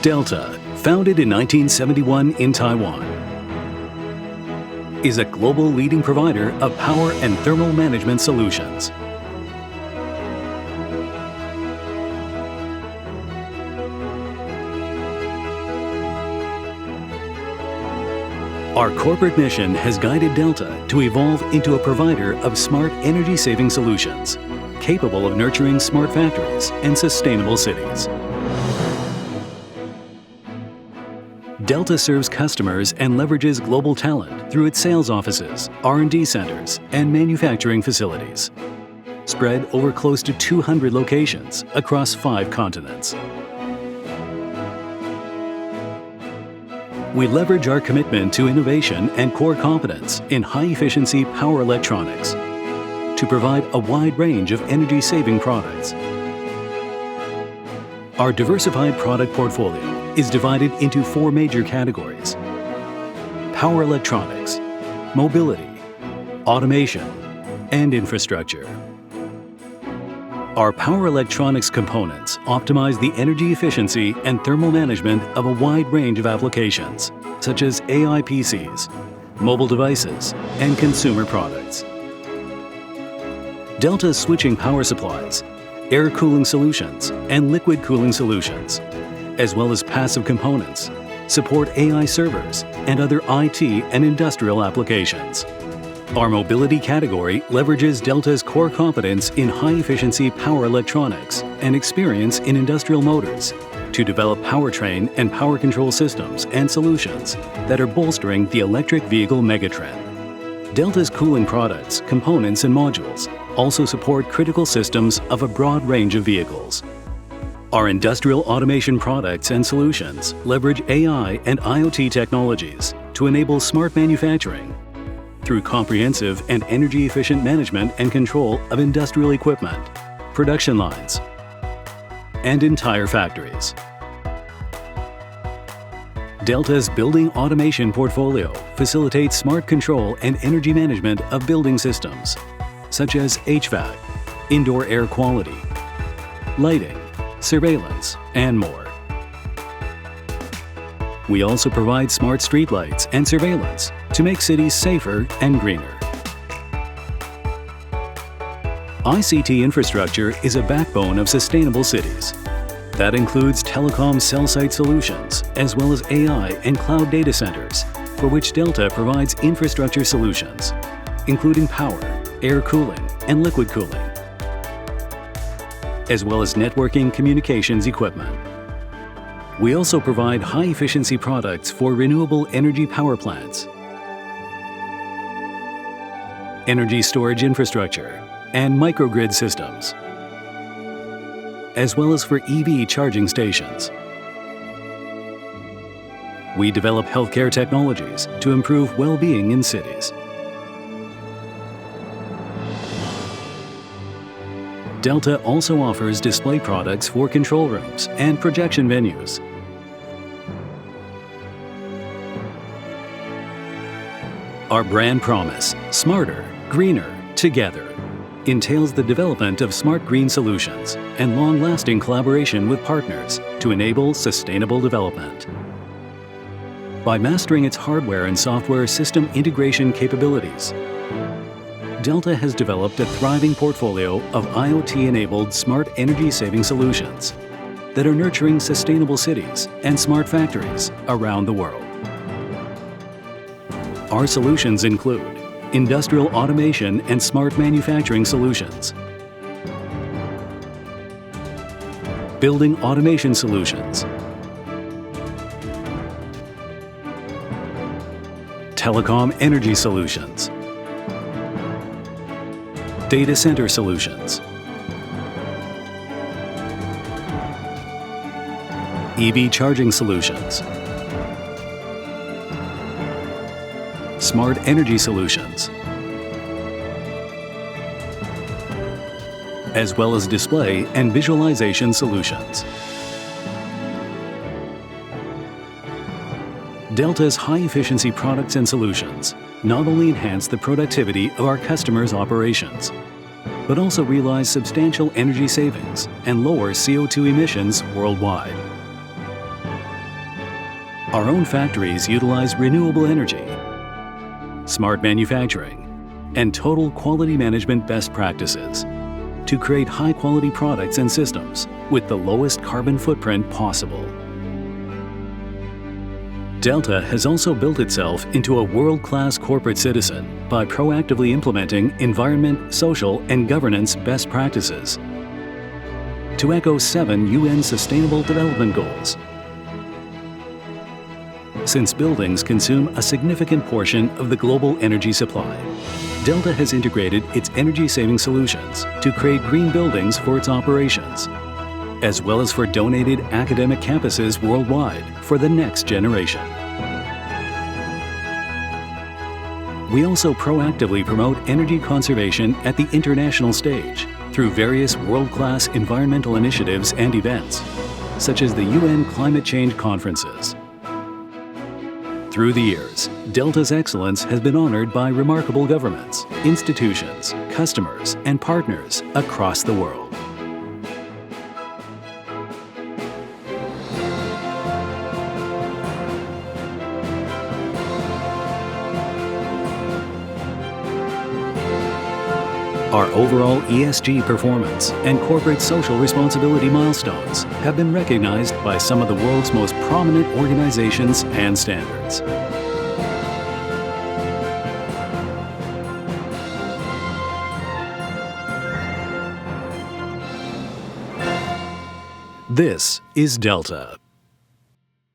Delta, founded in 1971 in Taiwan, is a global leading provider of power and thermal management solutions. Our corporate mission has guided Delta to evolve into a provider of smart energy-saving solutions, capable of nurturing smart factories and sustainable cities. Delta serves customers and leverages global talent through its sales offices, R&D centers, and manufacturing facilities, spread over close to 200 locations across 5 continents. We leverage our commitment to innovation and core competence in high-efficiency power electronics to provide a wide range of energy-saving products. Our diversified product portfolio is divided into 4 major categories: power electronics, mobility, automation, and infrastructure. Our power electronics components optimize the energy efficiency and thermal management of a wide range of applications, such as AI PCs, mobile devices, and consumer products. Delta's switching power supplies, air cooling solutions, and liquid cooling solutions, as well as passive components, support AI servers and other IT and industrial applications. Our mobility category leverages Delta's core competence in high-efficiency power electronics and experience in industrial motors to develop powertrain and power control systems and solutions that are bolstering the electric vehicle megatrend. Delta's cooling products, components, and modules also support critical systems of a broad range of vehicles. Our industrial automation products and solutions leverage AI and IoT technologies to enable smart manufacturing through comprehensive and energy-efficient management and control of industrial equipment, production lines, and entire factories. Delta's building automation portfolio facilitates smart control and energy management of building systems, such as HVAC, indoor air quality, lighting, surveillance, and more. We also provide smart streetlights and surveillance to make cities safer and greener. ICT infrastructure is a backbone of sustainable cities. That includes telecom cell site solutions, as well as AI and cloud data centers, for which Delta provides infrastructure solutions, including power, air cooling, and liquid cooling, as well as networking communications equipment. We also provide high-efficiency products for renewable energy power plants, energy storage infrastructure, and microgrid systems, as well as for EV charging stations. We develop healthcare technologies to improve well-being in cities. Delta also offers display products for control rooms and projection venues. Our brand promise, Smarter, Greener, Together, entails the development of smart green solutions and long-lasting collaboration with partners to enable sustainable development. By mastering its hardware and software system integration capabilities, Delta has developed a thriving portfolio of IoT-enabled smart energy-saving solutions that are nurturing sustainable cities and smart factories around the world. Our solutions include industrial automation and smart manufacturing solutions, building automation solutions, telecom energy solutions, data center solutions, EV charging solutions, smart energy solutions, as well as display and visualization solutions. Delta's high-efficiency products and solutions not only enhance the productivity of our customers' operations, but also realize substantial energy savings and lower CO2 emissions worldwide. Our own factories utilize renewable energy, smart manufacturing, and total quality management best practices to create high-quality products and systems with the lowest carbon footprint possible. Delta has also built itself into a world-class corporate citizen by proactively implementing environment, social, and governance best practices to echo 7 UN Sustainable Development Goals. Since buildings consume a significant portion of the global energy supply, Delta has integrated its energy-saving solutions to create green buildings for its operations, as well as for donated academic campuses worldwide for the next generation. We also proactively promote energy conservation at the international stage through various world-class environmental initiatives and events, such as the UN Climate Change Conferences. Through the years, Delta's excellence has been honored by remarkable governments, institutions, customers, and partners across the world. Our overall ESG performance and corporate social responsibility milestones have been recognized by some of the world's most prominent organizations and standards. This is Delta.